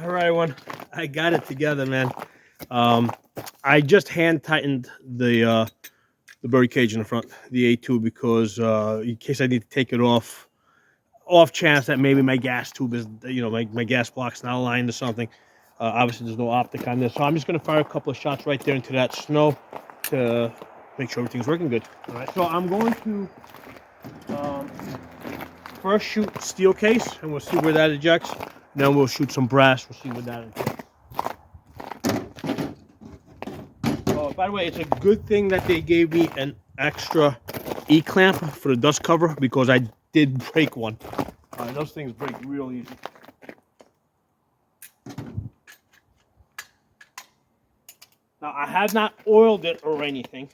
All right, everyone. I got it together, man. I just hand tightened the bird cage in the front, the A2, because in case I need to take it off chance that maybe my gas tube is, my gas block's not aligned or something. Obviously, there's no optic on this, so I'm just going to fire a couple of shots right there into that snow to make sure everything's working good. All right, so I'm going to first shoot steel case, and we'll see where that ejects. Then we'll shoot some brass. We'll see what that ejects. Oh, by the way, it's a good thing that they gave me an extra E-clamp for the dust cover, because I did break one. Those things break real easy. Now, I have not oiled it or anything,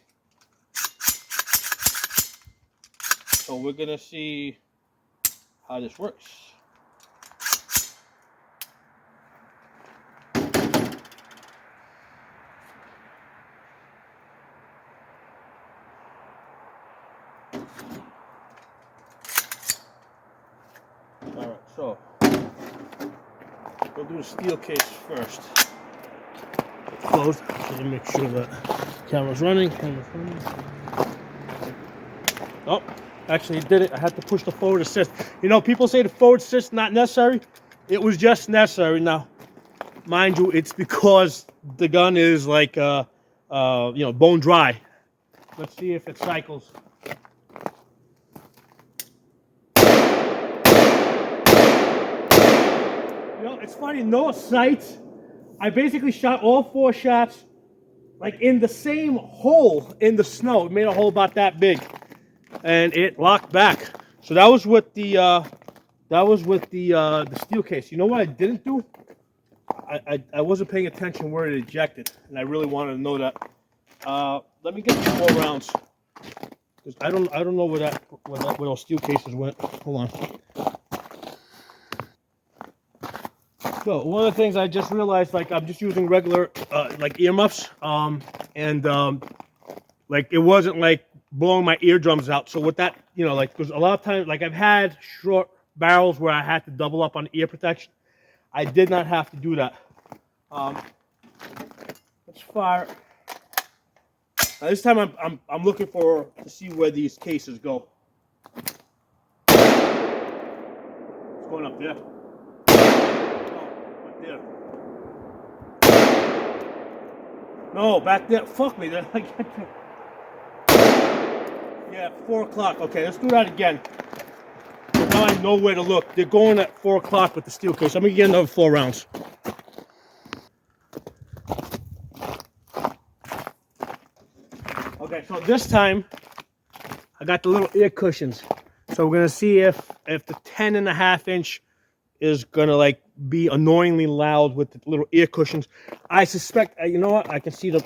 so we're going to see how this works. Alright, so we'll do the steel case first. It's closed, so to make sure that camera's running. Oh, actually it did it. I had to push the forward assist. You know, people say the forward assist not necessary. It was just necessary. Now, mind you, it's because the gun is like bone dry. Let's see if it cycles. It's funny, no sights. I basically shot all 4 shots like in the same hole in the snow. It made a hole about that big, and it locked back. So that was with the steel case. You know what I didn't do? I wasn't paying attention where it ejected, and I really wanted to know that. Let me get some more rounds, because I don't know where those steel cases went. Hold on. So one of the things I just realized, like, I'm just using regular like earmuffs, like it wasn't like blowing my eardrums out. So with that, because a lot of times, like, I've had short barrels where I had to double up on ear protection. I did not have to do that. Let's fire. Now this time I'm looking to see where these cases go. It's going up there. There. No, back there. Fuck me. Yeah, 4 o'clock. Okay, let's do that again. Now I know where to look. They're going at 4 o'clock with the steel case. I'm going to get another 4 rounds. Okay, so this time I got the little ear cushions. So we're going to see if the 10.5-inch is going to like be annoyingly loud with the little ear cushions. I suspect, you know what? I can see I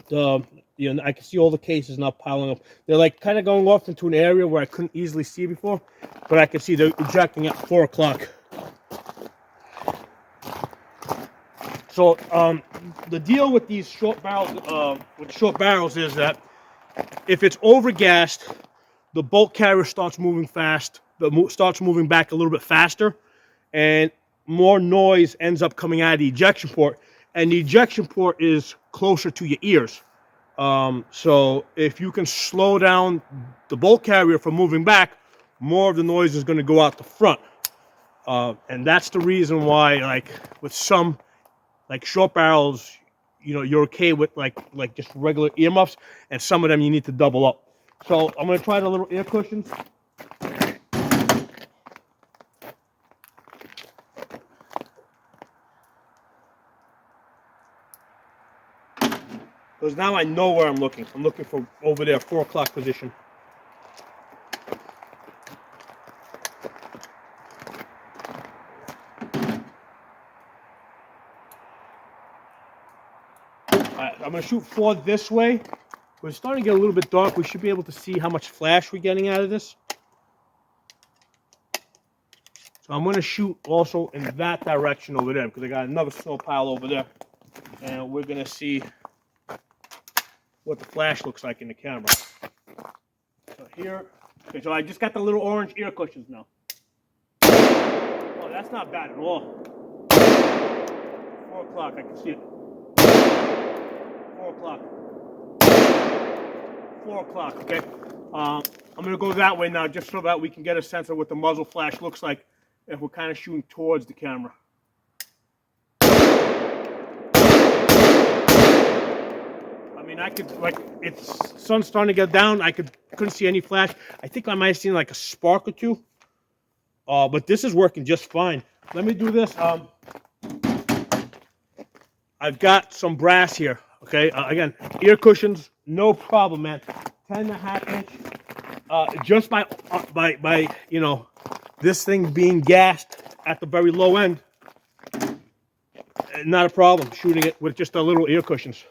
can see all the cases now piling up. They're like kind of going off into an area where I couldn't easily see before, but I can see they're ejecting at 4 o'clock. So the deal with these short barrels, is that if it's overgassed, the bolt carrier starts moving fast, starts moving back a little bit faster, and more noise ends up coming out of the ejection port, and the ejection port is closer to your ears. So if you can slow down the bolt carrier from moving back, more of the noise is going to go out the front. And that's the reason why, like, with some like short barrels, you're okay with like just regular earmuffs, and some of them you need to double up. So I'm going to try the little ear cushions. Because now I know where I'm looking. I'm looking for over there, 4 o'clock position. Alright, I'm going to shoot 4 this way. We're starting to get a little bit dark. We should be able to see how much flash we're getting out of this. So I'm going to shoot also in that direction over there, because I got another snow pile over there. And we're going to see what the flash looks like in the camera. So here, okay, so I just got the little orange ear cushions now. Oh, that's not bad at all. 4 o'clock. I can see it. 4 o'clock. 4 o'clock, okay? I'm going to go that way now just so that we can get a sense of what the muzzle flash looks like if we're kind of shooting towards the camera. I mean, I could, like, it's sun's starting to get down. Couldn't see any flash. I think I might have seen like a spark or two. But this is working just fine. Let me do this. I've got some brass here, okay? Again, ear cushions, no problem, man. 10.5 inch. Just by you know, this thing being gassed at the very low end, not a problem shooting it with just a little ear cushions.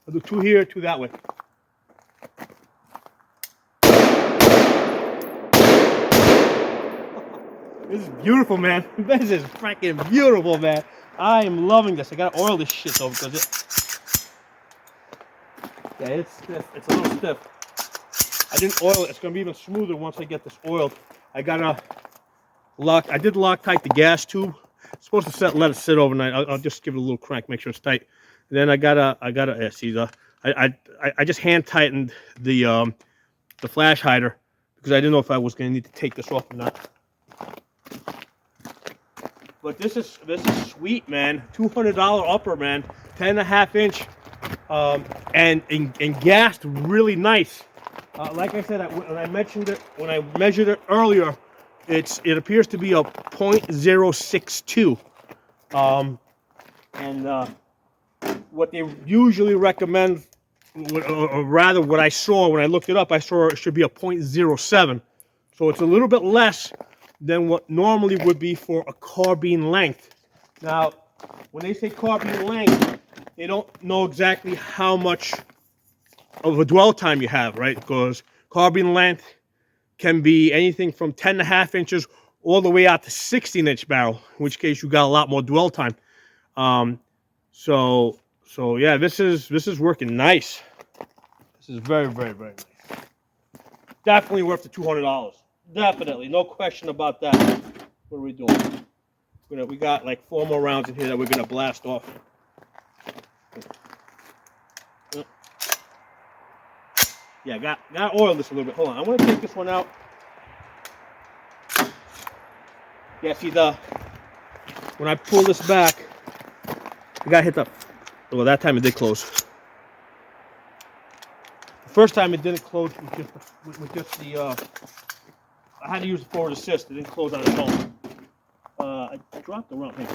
I'll do 2 here, 2 that way. This is beautiful, man. This is freaking beautiful, man. I am loving this. I gotta oil this shit though because it's stiff. It's a little stiff. I didn't oil it. It's gonna be even smoother once I get this oiled. I gotta lock. I did Loctite the gas tube. It's supposed to let it sit overnight. I'll just give it a little crank, make sure it's tight. And then I gotta. Yeah, see I just hand tightened the flash hider because I didn't know if I was gonna need to take this off or not. But this is sweet, man. $200 upper, man. 10.5 inch, and gassed really nice. Like I said, when I measured it earlier, it appears to be a .062. And what they usually recommend, or rather, what I saw when I looked it up, I saw it should be a .07. So it's a little bit less than what normally would be for a carbine length. Now, when they say carbine length, they don't know exactly how much of a dwell time you have, right? Because carbine length can be anything from 10.5 inches all the way out to 16-inch barrel, in which case you got a lot more dwell time. So yeah, this is working nice. This is very, very, very nice. Definitely worth the $200. Definitely, no question about that. What are we doing? We got like 4 more rounds in here that we're gonna blast off. Yeah, got oil this a little bit. Hold on, I want to take this one out. Yeah, see when I pull this back, I got hit up. Well, that time it did close. The first time it didn't close with just the. I had to use the forward assist. It didn't close on its own. I dropped the wrong thing.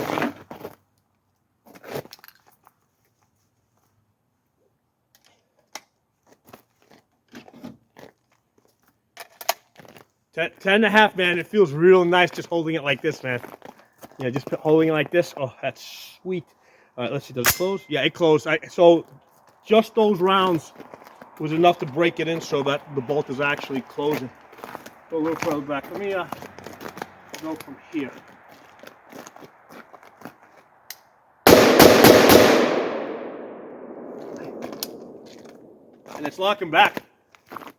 10.5, man. It feels real nice just holding it like this, man. Yeah, just holding it like this. Oh, that's sweet. All right, let's see. Does it close? Yeah, it closed. So just those rounds was enough to break it in so that the bolt is actually closing. Go a little further back. Let me go from here. And it's locking back.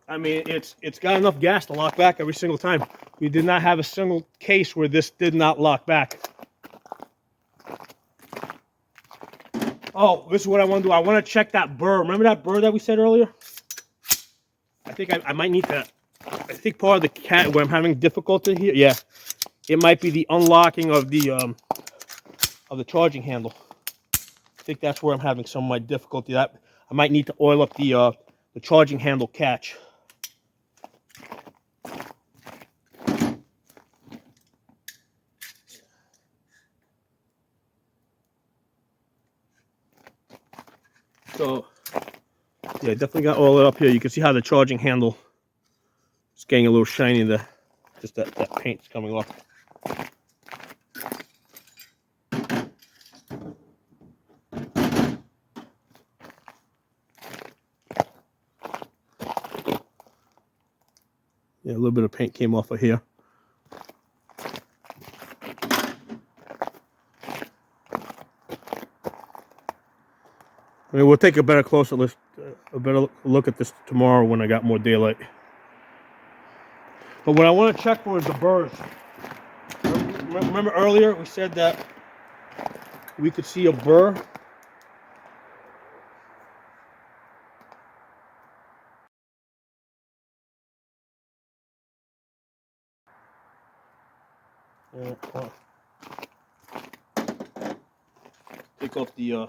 I mean, it's got enough gas to lock back every single time. We did not have a single case where this did not lock back. Oh, this is what I want to do. I want to check that burr. Remember that burr that we said earlier? I think I might need that. I think part of the cat where I'm having difficulty here, yeah, it might be the unlocking of the charging handle. I think that's where I'm having some of my difficulty. That I might need to oil up the charging handle catch. So yeah, definitely got oil up here. You can see how the charging handle is getting a little shiny there. Just that paint's coming off. Yeah, a little bit of paint came off of here. I mean, we'll take a better look at this tomorrow when I got more daylight. But what I want to check for is the burrs. Remember earlier we said that we could see a burr. Take off the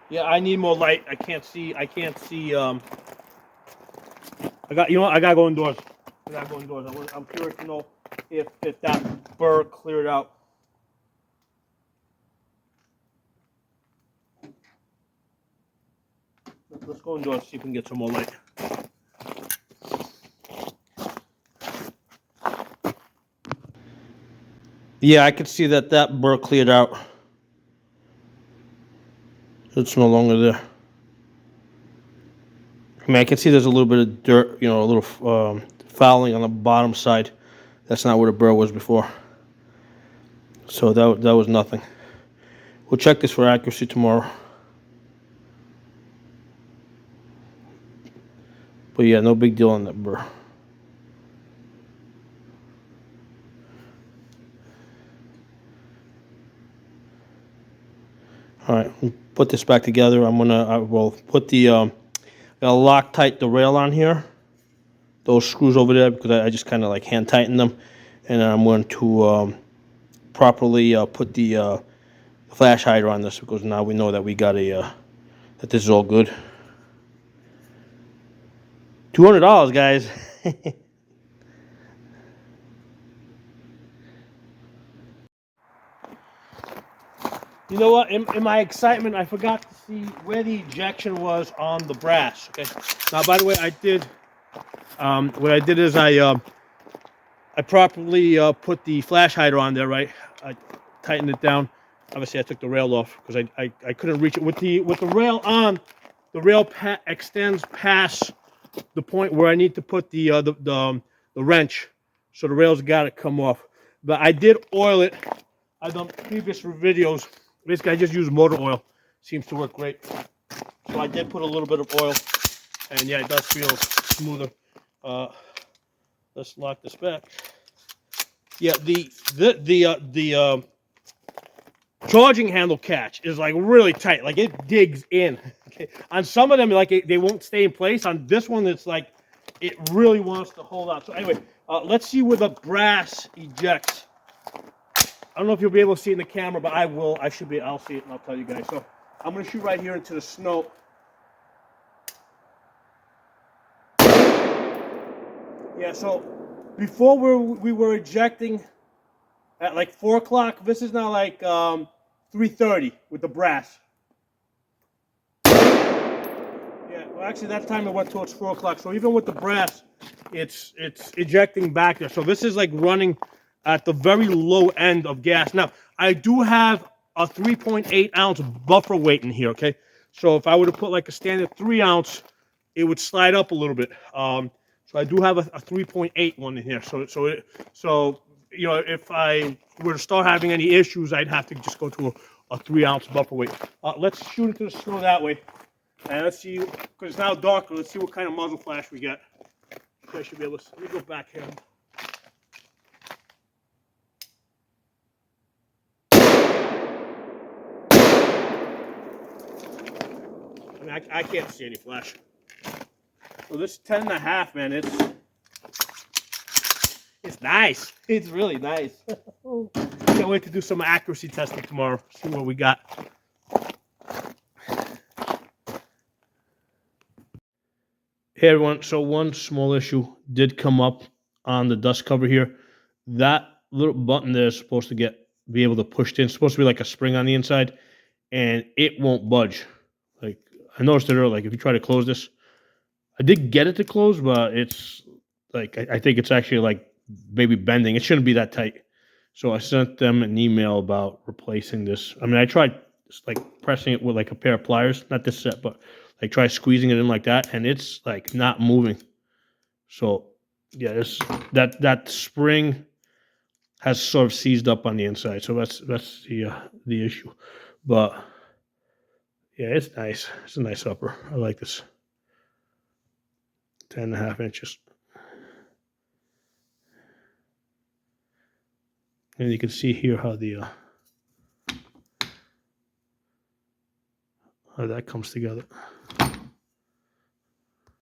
yeah, I need more light. I can't see. I got, you know what? I gotta go indoors. I'm curious to know if that burr cleared out. Let's go indoors, see if we can get some more light. Yeah, I could see that burr cleared out. It's no longer there. I mean, I can see there's a little bit of dirt, you know, a little fouling on the bottom side. That's not where the burr was before. So that was nothing. We'll check this for accuracy tomorrow. But yeah, no big deal on that burr. All right, we'll put this back together. I will put the gotta Loctite the rail on here. Those screws over there, because I just kind of like hand tighten them, and I'm going to properly put the flash hider on this, because now we know that we got that this is all good. $200, guys. You know what? In my excitement, I forgot to see where the ejection was on the brass. Okay. Now, by the way, I did. What I did is I properly put the flash hider on there. Right. I tightened it down. Obviously, I took the rail off because I couldn't reach it with the rail on. The rail extends past the point where I need to put the wrench, so the rail's got to come off. But I did oil it. I've done previous videos. Basically, I just use motor oil. Seems to work great. So I did put a little bit of oil, and yeah, it does feel smoother. Let's lock this back. Yeah, the charging handle catch is like really tight. Like it digs in. Okay. On some of them, like they won't stay in place. On this one, it's like it really wants to hold out. So anyway, let's see where the brass ejects. I don't know if you'll be able to see it in the camera, but I will. I'll see it, and I'll tell you guys. So I'm going to shoot right here into the snow. Yeah, so before we were ejecting at like 4 o'clock. This is now like 3:30 with the brass. Yeah, well, actually, that time it went towards 4 o'clock. So even with the brass, it's ejecting back there. So this is like running at the very low end of gas. Now, I do have a 3.8 ounce buffer weight in here, okay? So if I were to put like a standard 3 ounce, it would slide up a little bit. So I do have a 3.8 one in here. So you know, if I were to start having any issues, I'd have to just go to a 3 ounce buffer weight. Let's shoot into the snow that way. And let's see, because it's now darker, let's see what kind of muzzle flash we get. I should be able to, let me go back here. I mean, I can't see any flash. So this 10.5, man, it's nice. It's really nice. Can't wait to do some accuracy testing tomorrow. See what we got. Hey everyone, so one small issue did come up on the dust cover here. That little button there is supposed to be able to push in. It's supposed to be like a spring on the inside, and it won't budge. Like I noticed it earlier. Like if you try to close this, I did get it to close, but it's like I think it's actually like maybe bending. It shouldn't be that tight. So I sent them an email about replacing this. I mean, I tried like pressing it with like a pair of pliers, not this set, but like try squeezing it in like that, and it's like not moving. So yeah, that spring has sort of seized up on the inside, so that's the issue. But yeah, it's nice. It's a nice upper. I like this. 10.5 inches. And you can see here how how that comes together.